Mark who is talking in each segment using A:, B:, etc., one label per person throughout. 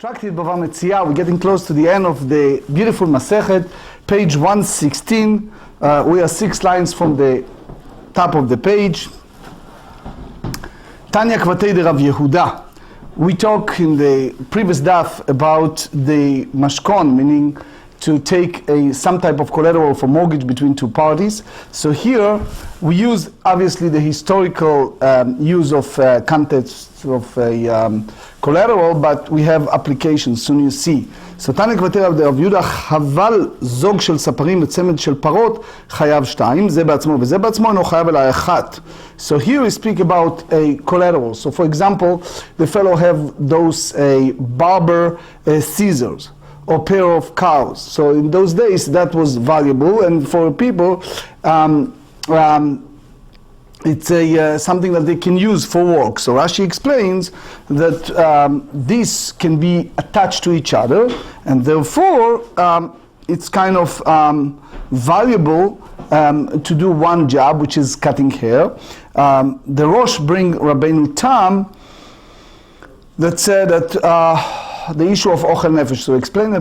A: Tractate Bava Metzia. We're getting close to the end of the beautiful Masechet, page 116. We are 6 lines from the top of the page. Tanya Kvatei de Rav Yehuda. We talked in the previous daf about the mashkon, meaning to take some type of collateral for mortgage between two parties. So here we use obviously the historical use of context of collateral, but we have applications, soon you see. So תניא כבתי רב יהודה, חבל זוג של ספרים וצמד של פרות חייב 2, זה בעצמו וזה בעצמו, אינו חייב אלא 1. So here we speak about a collateral. So for example, the fellow have those barber scissors or pair of cows. So in those days that was valuable, and for people it's something that they can use for work. So Rashi explains that this can be attached to each other, and therefore it's kind of valuable to do one job, which is cutting hair. The Rosh bring Rabbeinu Tam that said that the issue of ochel nefesh. So explain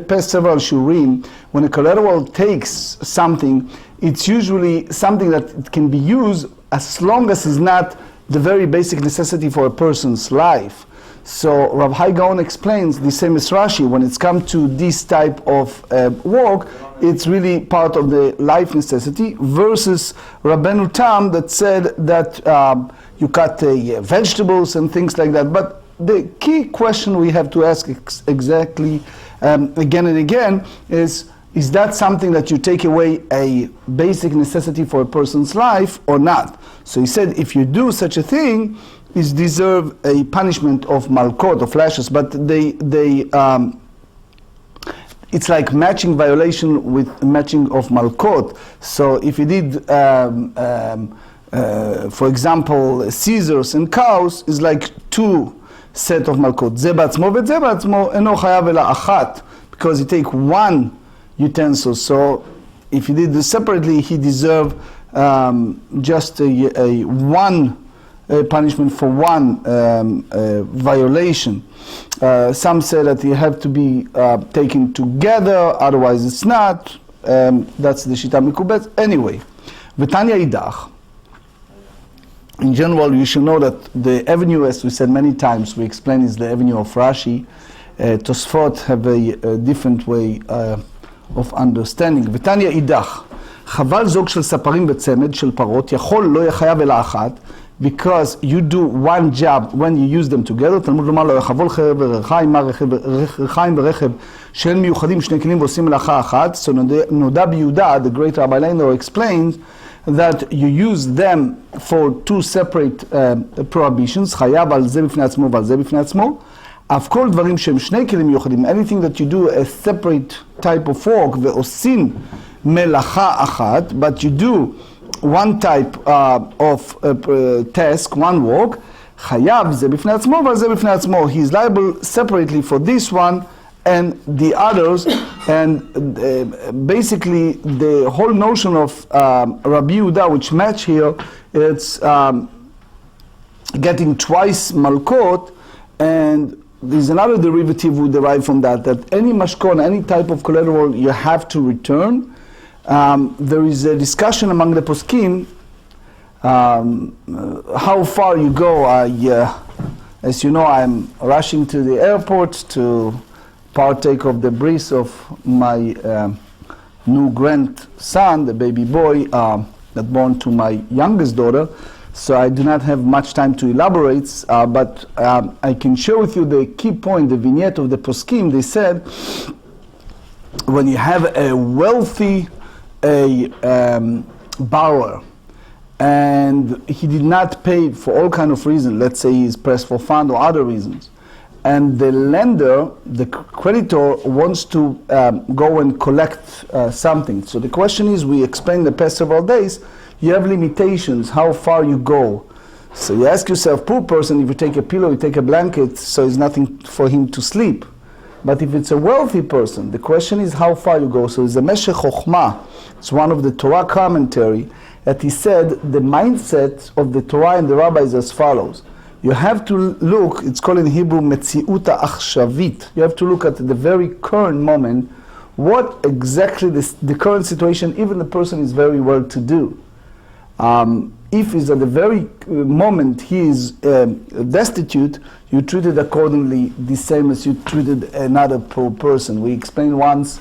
A: past several shurim, when a collateral takes something, it's usually something that it can be used as long as it's not the very basic necessity for a person's life. So Rav Hai Gaon explains the same as Rashi, when it's come to this type of work, it's really part of the life necessity, versus Rabbeinu Tam that said that you cut vegetables and things like that. But the key question we have to ask exactly again and again is that something that you take away a basic necessity for a person's life or not? So he said, if you do such a thing, it deserve a punishment of malkot, of lashes, but it's like matching violation with matching of malkot. So if you did, for example, scissors and cows, is like 2 set of malkot. זה בעצמו וזה בעצמו אינו חייב אלא 1, because you take 1 utensil. So if he did this separately, he deserved just a one punishment for 1 violation. Some say that you have to be taken together, otherwise it's not. That's the shita mikubet. Anyway, v'tanya idach. In general, you should know that the avenue, as we said many times, we explained, is the avenue of Rashi. Tosfot have a different way of understanding. ותניא אידך, חבל זוג של ספרים וצמד של פרות, יכול לא יחייב אלא 1, because you do one job when you use them together. תלמוד לומר לא יחבול חרב ורחיים, מה רחיים ורכב שהם מיוחדים שני כלים ועושים מלאכה אחת. So נודע ביהודה, the great Rabbi Leiner, explains that you use them for 2 separate prohibitions, חייב על זה בפני עצמו ועל זה בפני עצמו. אף כל דברים שהם שני כלים מיוחדים, anything that you do a separate type of work, ועושים מלאכה אחת, but you do one type of task, one work, חייב זה בפני עצמו ועל זה בפני עצמו. He is liable separately for this one and the others, and basically the whole notion of Rabbi Yehuda, which match here, it's getting twice malkot, and there's another derivative we derive from that any mashkon, any type of collateral, you have to return. There is a discussion among the poskim how far you go. As you know, I'm rushing to the airport to partake of the bris of my new grandson, the baby boy that born to my youngest daughter. So I do not have much time to elaborate, but I can share with you the key point, the vignette of the poskim. They said, when you have a wealthy borrower, and he did not pay for all kind of reasons, let's say he's pressed for fund or other reasons, and the lender, the creditor, wants to go and collect something. So the question is, we explained the past several days, you have limitations, how far you go. So you ask yourself, poor person, if you take a pillow, you take a blanket, so it's nothing for him to sleep. But if it's a wealthy person, the question is how far you go. So it's a Meshech Chochmah, it's one of the Torah commentary, that he said the mindset of the Torah and the rabbis as follows. You have to look, it's called in Hebrew, מציאות העכשווית. You have to look at the very current moment, what exactly the current situation, even the person is very well to do. If is at the very moment he is destitute, you treat it accordingly the same as you treated another poor person. We explained once,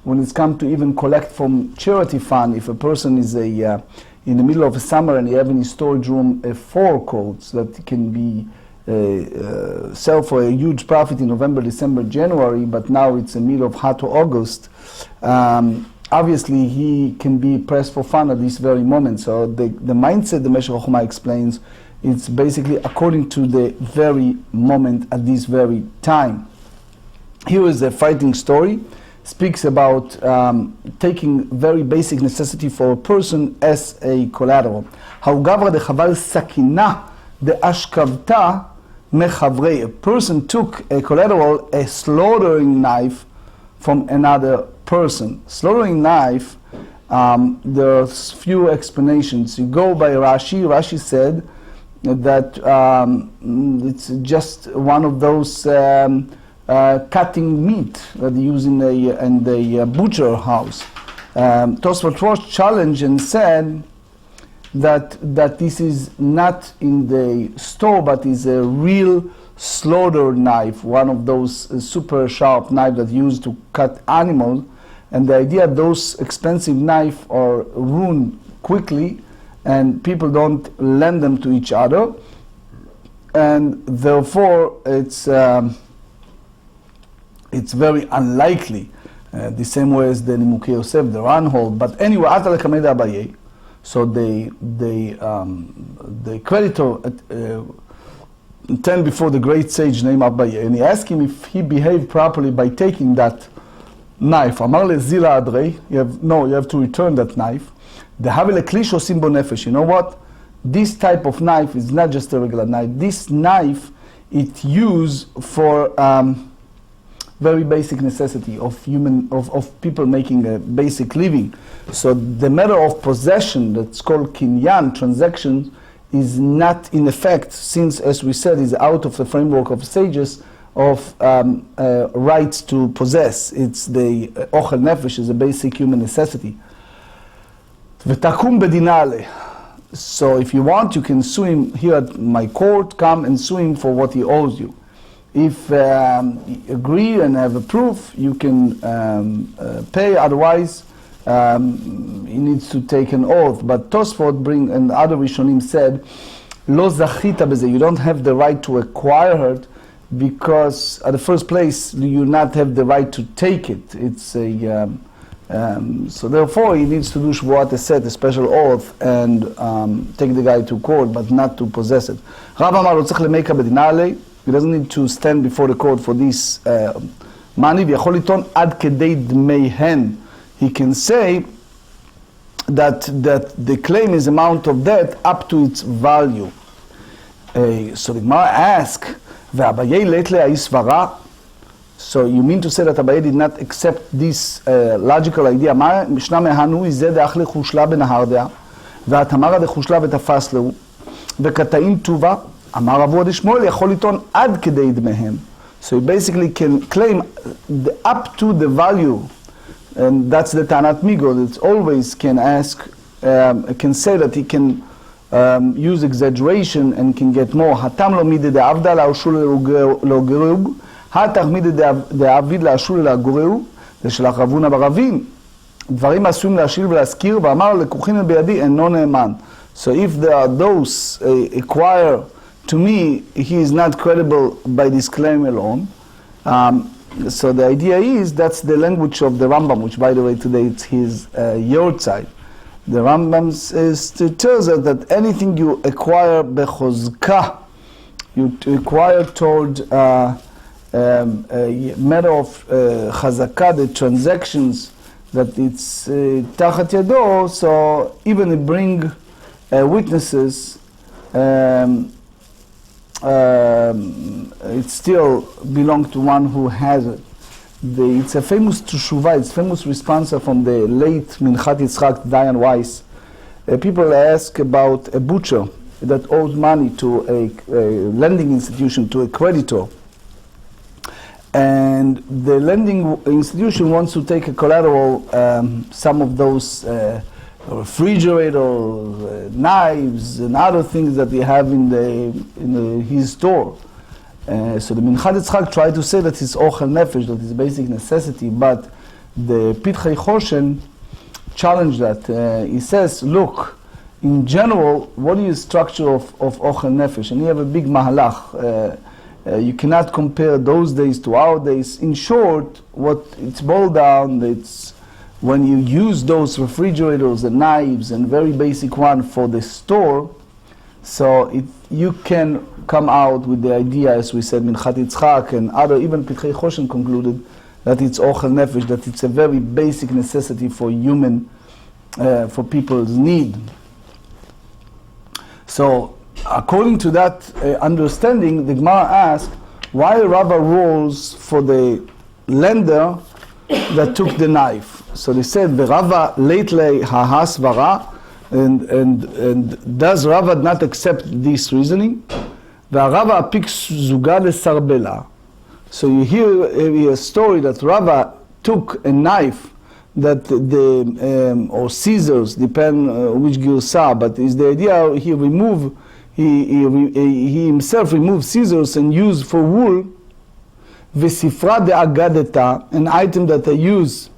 A: when it's come to even collect from charity fund, if a person is in the middle of a summer and you have in his storage room 4 coats that can be sell for a huge profit in November, December, January, but now it's the middle of hot August, obviously he can be pressed for fun at this very moment. So the mindset the Meshech Chochmah explains, it's basically according to the very moment at this very time. Here is a fighting story, speaks about taking very basic necessity for a person as a collateral. How gavra de chaval sakina de ashkavta mechavrei. A person took a collateral, a slaughtering knife, from another person. Slaughtering knife, there's few explanations. You go by Rashi. Rashi said that it's just one of those cutting meat that they use in the butcher house. Tosfot Rosh challenged and said that this is not in the store, but is a real slaughter knife, one of those super sharp knives that used to cut animals. And the idea those expensive knives are ruined quickly, and people don't lend them to each other, and therefore it's very unlikely. The same way as the Nimukei Yosef, the Ranhold. But anyway, Ata lekamei Abaye. So the creditor stand before the great sage named Abaye, and he asked him if he behaved properly by taking that knife. Amar le zila adrei, you have to return that knife. The havele kli shosim bo nefesh. You know what? This type of knife is not just a regular knife. This knife, it used for very basic necessity of people making a basic living. So the matter of possession, that's called kinyan, transactions, is not in effect, since, as we said, is out of the framework of sages of rights to possess. It's the ochel nefesh, is a basic human necessity. V'takum bedinale. So if you want, you can sue him here at my court, come and sue him for what he owes you. If you agree and have a proof, you can pay, otherwise he needs to take an oath. But Tosfot and other Rishonim said, Lo zachita beze, you don't have the right to acquire her, because at the first place you not have the right to take it. It's a so therefore he needs to do shvuat eset, a special oath, and take the guy to court, but not to possess it. Rav Amar lo tzarich lemeka bedinale. He doesn't need to stand before the court for this money. V'yachol liton ad kedei dmeihen. He can say that the claim is amount of debt up to its value. So the Gemara asks, "Ve'abayei let le'ai svara." So you mean to say that Abaye did not accept this logical idea? משנה מהנו איזה דאח לחושלה בנהר דעה, והתמרה דחושלה ותפס לו, וקטעים טובה, אמר אבו עדי שמואל, יכול לטעון עד כדי דמיהם. So he basically can claim up to the value, and that's the Tanat Migo, that always can ask, can say that he can use exaggeration and can get more. התם לא מידי דעבדה להרשו לא גרוג, התחמיד דאביד להשול להגורהו, ושלח רבונה ברבים. דברים עשויים להשיל ולהזכיר, ואמר לקוחין בידי אינו נאמן. So if there are those acquire to me, he is not credible by this claim alone. So the idea is, that's the language of the Rambam, which by the way today it's his yortzeit. The Rambam tells us that anything you acquire bechozka, you acquire toward a matter of chazaka, the transactions, that it's tachat yado, so even it bring witnesses, it still belongs to one who has it. It's a famous teshuvah, it's famous response from the late Minchat Yitzchak Dayan Weiss. People ask about a butcher that owes money to a lending institution, to a creditor, and the lending institution wants to take a collateral, some of those refrigerators, knives, and other things that they have in his store. So the Minchad Yitzchak tried to say that it's ochel nefesh, that is basic necessity, but the Pitchei Choshen challenged that. He says, look, in general, what is the structure of ochel nefesh? And you have a big mahalach. You cannot compare those days to our days. In short, what it's boiled down, it's when you use those refrigerators and knives and very basic one for the store, so you can come out with the idea, as we said, Minchat Yitzchak and other, even Pitchei Choshen concluded that it's ochel nefesh, that it's a very basic necessity for human, for people's need. So, according to that understanding, the Gemara asks, why Rava rules for the lender that took the knife? So they said, "Rava leitle hahasvara," and does Rava not accept this reasoning? Rava picks zuga lesarbela. So you hear a story that Rava took a knife that or scissors, depend which girsa, but is the idea he himself removed scissors and used for wool. Vesifra de agadeta, an item that they use,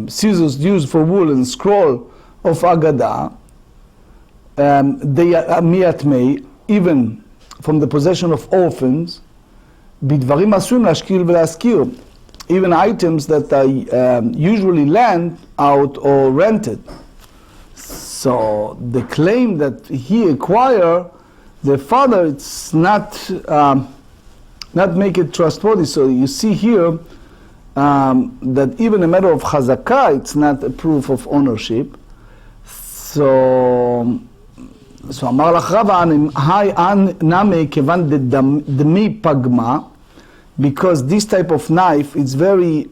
A: scissors used for wool and scroll of agada. They are miatmei, even from the possession of orphans. Bidvarim asurim lashkil velaskir, even items that are usually lent out or rented. So the claim that he acquired, the father, it's not make it trustworthy. So you see here that even a matter of chazakah, it's not a proof of ownership. So Amar lach Rava, hai an name kevan demi pagma, because this type of knife is very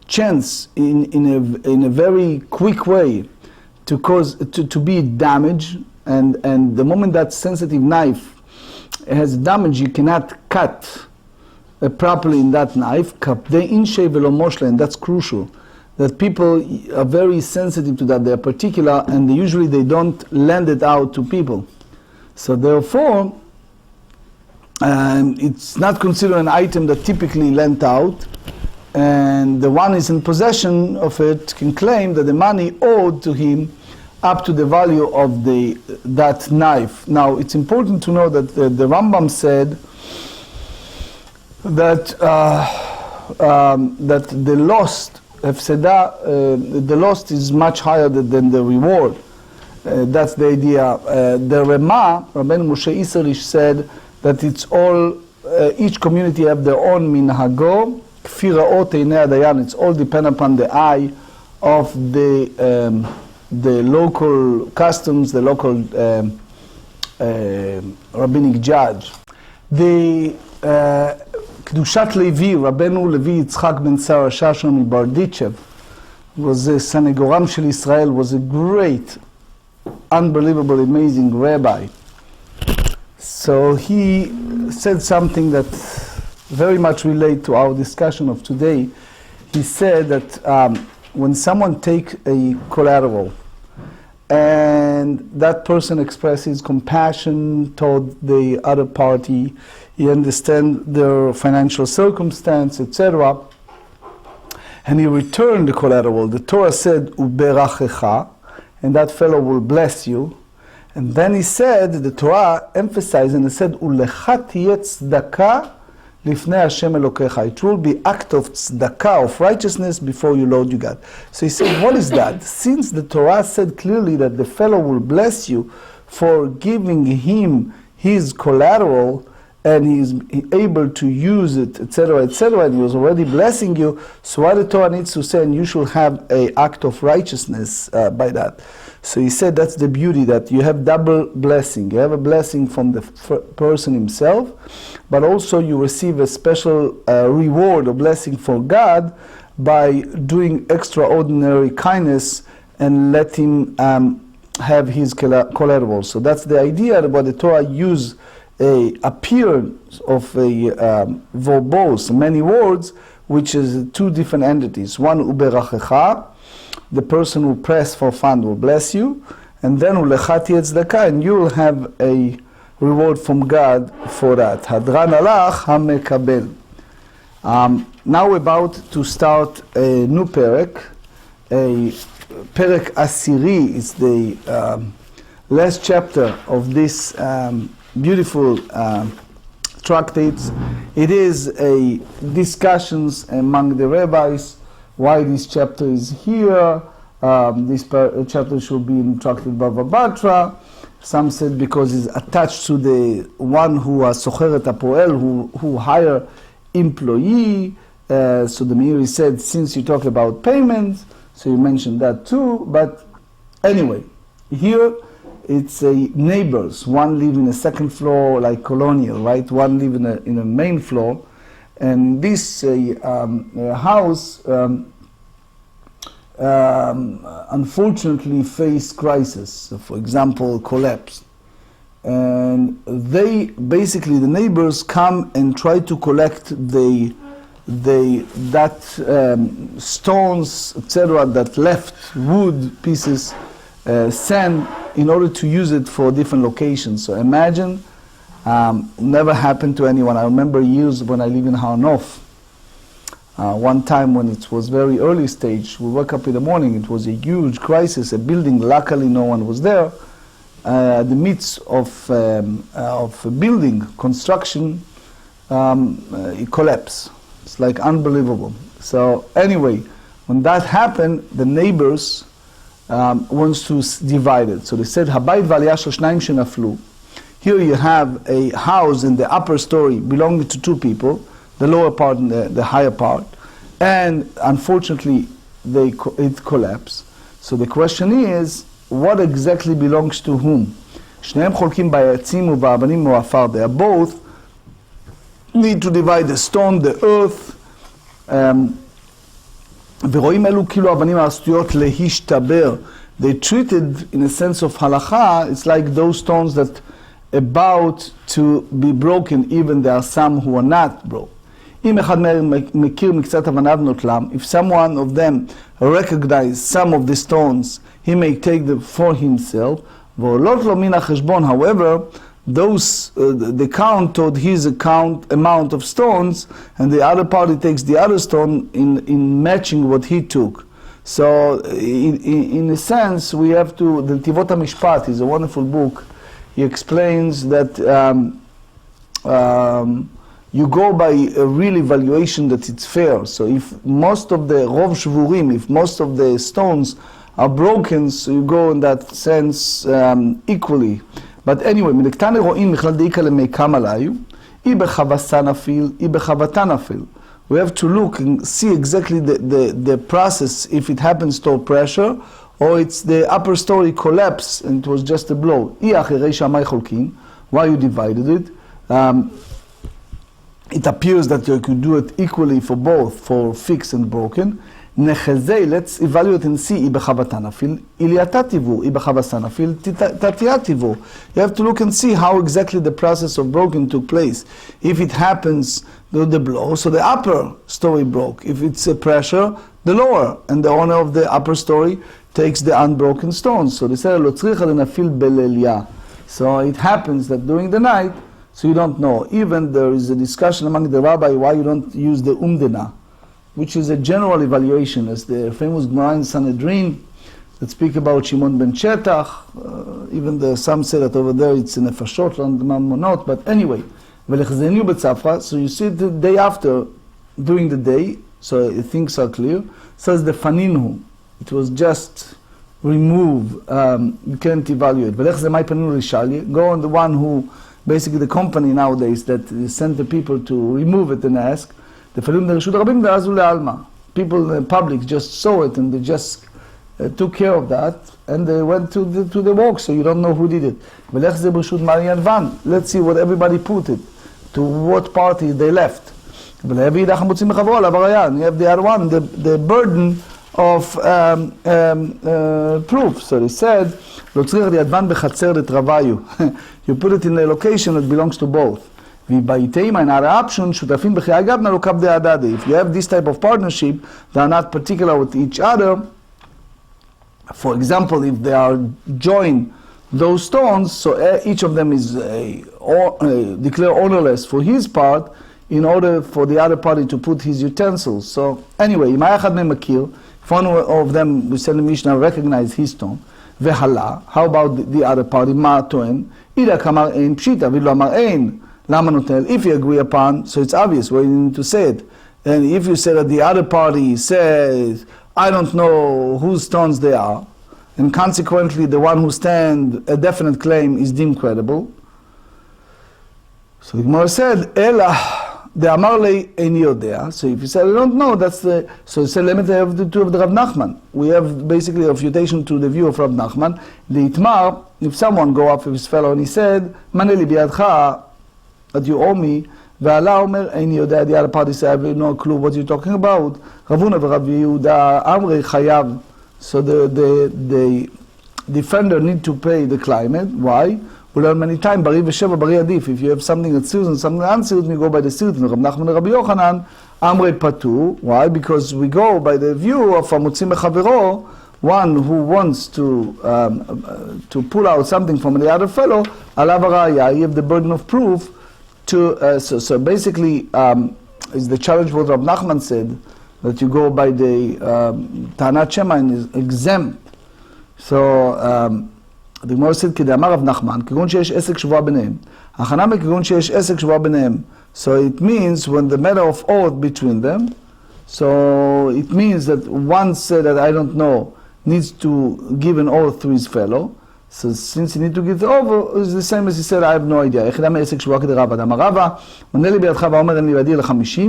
A: chance in a very quick way to cause to be damaged, and the moment that sensitive knife has damage, you cannot cut properly in that knife. And that's crucial. That people are very sensitive to that. They are particular, and usually they don't lend it out to people. So therefore, it's not considered an item that typically lent out, and the one is in possession of it can claim that the money owed to him up to the value of that knife. Now, it's important to know that the Rambam said that that the lost the lost is much higher than the reward. That's the idea. The Rema, Rabbeinu Moshe Isserich, said that it's all, each community have their own minhago, kfi ra'ot einei hadayan. It's all depend upon the eye of the local customs, the local rabbinic judge. The Kedushat Levi, Rabbeinu Levi Yitzchak ben Sarah Shashon Barditchev, was a Sanegoram Shel Israel, was a great, unbelievable, amazing rabbi. So he said something that very much relates to our discussion of today. He said that when someone takes a collateral and that person expresses compassion toward the other party, he understands their financial circumstance, etc., and he returned the collateral, the Torah said, Uberachecha, and that fellow will bless you. And then he said, the Torah emphasized, and it said, Ulecha tiyeh tzedakah lifnei Hashem Elokecha. It will be act of tzedakah, of righteousness, before you Lord you God. So he said, what is that? Since the Torah said clearly that the fellow will bless you for giving him his collateral, and he is able to use it, etc., and he was already blessing you, so what the Torah needs to say, and you should have an act of righteousness by that. So he said that's the beauty, that you have double blessing. You have a blessing from the person himself, but also you receive a special reward or blessing for God by doing extraordinary kindness and let him have his collateral. So that's the idea what the Torah use a appearance of a verbose, many words, which is two different entities. One, uberachecha, the person who prays for fund will bless you, and then ulechati etzedakah, and you will have a reward from God for that. Hadran alach hamekabel. Now we're about to start a new perek. A perek asiri is the last chapter of this beautiful tractates. It is a discussions among the rabbis why this chapter is here. This chapter should be in Tractate Bava Batra. Some said because it's attached to the one who socher et hapoel, who hire employee. So the Meiri said, since you talk about payment, so you mentioned that too. But anyway, here it's a neighbors. One live in a second floor, like colonial, right? One live in a main floor, and this house unfortunately faced crisis. So for example, collapse, and they basically the neighbors come and try to collect stones, etc., that left, wood pieces, sand, in order to use it for different locations. So imagine, never happened to anyone. I remember years when I lived in Har Nof. One time when it was very early stage, we woke up in the morning, it was a huge crisis, a building, luckily no one was there. The midst of a building construction, it collapsed. It's like unbelievable. So anyway, when that happened, the neighbors wants to divide it. So they said, Habayit v'aliyah shel shnayim shenaflu. Here you have a house in the upper story belonging to two people, the lower part and the higher part, and unfortunately it collapsed. So the question is, what exactly belongs to whom? Shneim cholkim ba'atzim u'ba'avanim u'afar. They are both need to divide the stone, the earth. ורואים אלו כאילו האבנים העשויות להשתבר. They treated, in a sense of halacha, it's like those stones that about to be broken, even there are some who are not broke. אם אחד מהם מכיר מקצת אבניו נוטלם, if someone of them recognize some of the stones, he may take them for himself. ועולות לו מן החשבון, however, those the count toward his amount of stones, and the other party takes the other stone in matching what he took. So in a sense, we have to, the Tivot HaMishpat is a wonderful book. He explains that you go by a real evaluation that it's fair. So if most of the rov shvurim, if most of the stones are broken, so you go in that sense equally. But anyway, מלקטן רואים בכלל דאיקה למקם עליו, היא בחבסה נפיל, היא בחבתה נפיל. We have to look and see exactly the process, if it happens to pressure, or it's the upper story collapse and it was just a blow. היא אחרי שמאי חולקים, why you divided it? It appears that you could do it equally for both, for fixed and broken. נחזי, let's evaluate and see, היא בחבתה נפיל, עלייתה תיבור, היא בחבסה נפיל, תתיה תיבור. You have to look and see how exactly the process of broken took place. If it happens, the blow, so the upper story broke. If it's a pressure, the lower, and the owner of the upper story takes the unbroken stones. So they say, לא צריכה לנפיל בליליה. So it happens that during the night, so you don't know. Even there is a discussion among the rabbi why you don't use the umdena, which is a general evaluation, as the famous Gemarah in Sanhedrin that speak about Shimon ben Shetach. Even some say that over there it's in a nefashot and mammonot, but anyway, velechzeniu betzafra. So you see the day after, during the day, so things are clear. Says the faninhu, it was just remove. You can't evaluate. Velechzemai paninu rishalye. Go on the one who, basically the company nowadays that send the people to remove it and ask. People in the public just saw it and they just took care of that and they went to the walk, so you don't know who did it. Let's see what everybody put it, to what party they left. You have the other one, the burden of proof. So they said, לא צריך לידבן בחצר לתרוויו. You put it in a location that belongs to both. ובעיתים, another option, שותפים בחיי גבנה לא כבדי הדדי. If you have this type of partnership, they are not particular with each other. For example, if they are joined those stones, so each of them is declared ownerless for his part, in order for the other party to put his utensils. So anyway, אם היה אחד מהם מכיר, if one of them, we said in Mishnah, recognize his stone, והלה, how about the other party, מה טוען? אידא כאמר אין פשיטא, ולא אמר אין. למה נותן? If you agree upon, so it's obvious, why you need to say it. And if you say that the other party says, I don't know whose stones they are, and consequently the one who stands a definite claim is deemed credible. So the Gemara said, Ela, the Amar lei ein yodea. So if you say, I don't know, that's the, so it's a limit of the two of the Rav Nachman. We have basically a refutation to the view of Rav Nachman. The Itmar, if someone go up with his fellow and he said, Maneli biyadcha, that you owe me, Ve'ala omer ein yodea, the other party said, I have no clue what you're talking about. Ravuna v'Rav Yehuda amrei chayav. So the defender need to pay the claimant. Why? We learn many times, bari v'sheva bari adif. If you have something that's sealed and something that's unsealed, we go by the sealed. And Rav Nachman and Rabbi Yochanan, amrei patu. Why? Because we go by the view of המוציא מחברו, one who wants to pull out something from the other fellow, alav haraya, you have the burden of proof to, so basically, is the challenge what Rav Nachman said, that you go by the Tanat Shema and is exempt. So, the Gemara said, כדאמר רב נחמן, כגון שיש עסק שבועה ביניהם. הכנה מכגון שיש עסק שבועה ביניהם. So it means when the matter of oath between them, so it means that one said that I don't know, needs to give an oath to his fellow. So since he needs to give the oath, it's the same as he said, I have no idea. יחידה מעסק שבועה כדרבא. דאמר רבא, עונה לי בידך ואומר אין לי בידי ל50,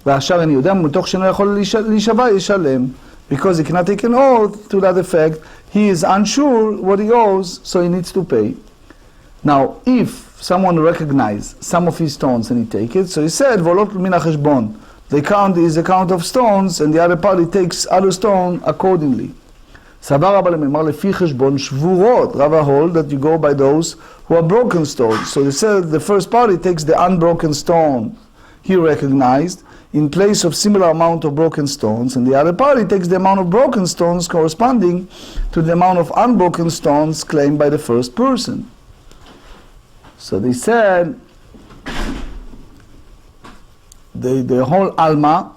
A: והשאר אני יודע, מתוך שאינו יכול להישבע, ישלם. Because he cannot take an oath to that effect, he is unsure what he owes, so he needs to pay. Now, if someone recognizes some of his stones and he takes it, so he said, "Volot min hacheshbon." The count is a count of stones, and the other party takes other stone accordingly. Savar Rabba Lememar lefi cheshbon shvurot. Rava hold that you go by those who are broken stones. So he said the first party takes the unbroken stone he recognized, in place of similar amount of broken stones, and the other party takes the amount of broken stones corresponding to the amount of unbroken stones claimed by the first person. So they said, the whole Alma,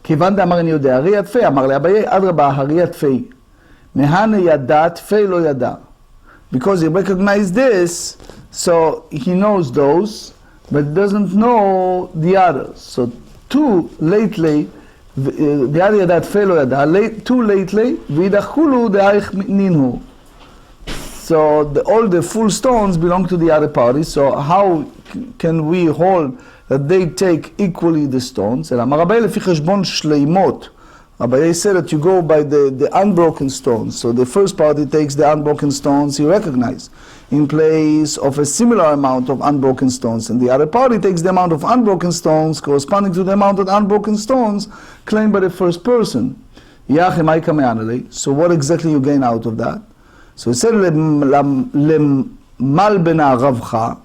A: כיוון דאמר אני יודע, הרי ידפי, אמר לאביי, אדרבה, הרי ידפי. מהנה ידע, תפי לא ידע. Because he recognized this, so he knows those, but doesn't know the others. So too lately, the other that fellow too lately, vidachulu de'aich ninhu. So all the full stones belong to the other party. So how can we hold that they take equally the stones? And Amarabay lefi cheshbon shleimot. Abaye said that you go by the unbroken stones. So the first party takes the unbroken stones he recognized, in place of a similar amount of unbroken stones, and the other party takes the amount of unbroken stones corresponding to the amount of unbroken stones claimed by the first person. So what exactly you gain out of that? So he said, Malbena Ravcha.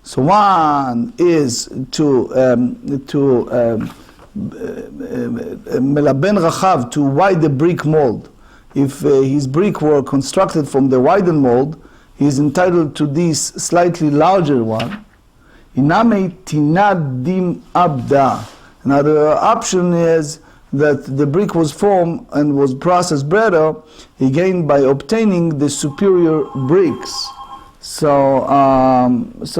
A: So one is to Melaben Rachav, to widen the brick mold. If his brick were constructed from the widened mold, he is entitled to this slightly larger one. Iname tinadim abda. Another option is that the brick was formed and was processed better, he gained by obtaining the superior bricks. So,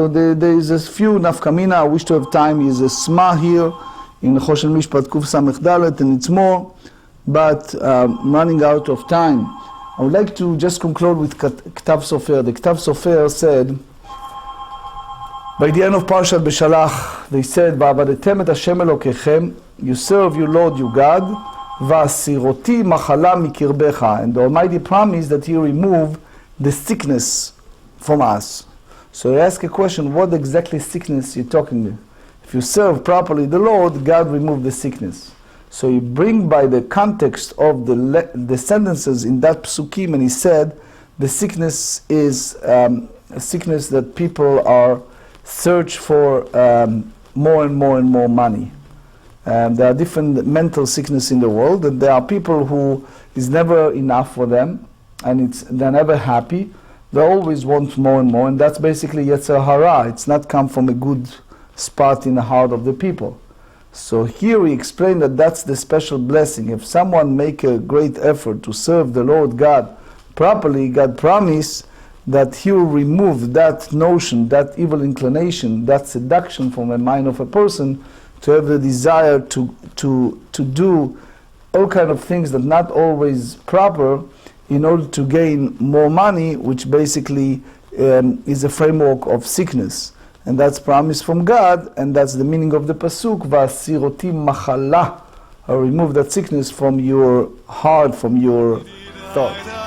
A: there is a few nafkamina. I wish to have time. Is a sma here in Choshen Mishpat Kuf Samech Dalet, and it's more, but running out of time. I would like to just conclude with Ktav Sofer. The Ktav Sofer said, by the end of Parshat Beshalach, they said, "Va'avadetem et Hashem Elokechem, you serve your Lord, your God, va'asiroti machala mikirbecha," and the Almighty promised that He remove the sickness from us. So I ask a question: what exactly sickness you're talking about? If you serve properly the Lord, God remove the sickness. So he bring by the context of the sentences in that psukim, and he said the sickness is a sickness that people are search for more and more and more money. There are different mental sickness in the world, and there are people who is never enough for them, and they're never happy. They always want more and more, and that's basically Yetzer Hara. It's not come from a good spot in the heart of the people. So here we explain that that's the special blessing. If someone make a great effort to serve the Lord God properly, God promised that He will remove that notion, that evil inclination, that seduction from the mind of a person to have the desire to do all kind of things that not always proper in order to gain more money, which basically is a framework of sickness. And that's promise from God, and that's the meaning of the pasuk, Va'asiroti machala. Remove that sickness from your heart, from your thought.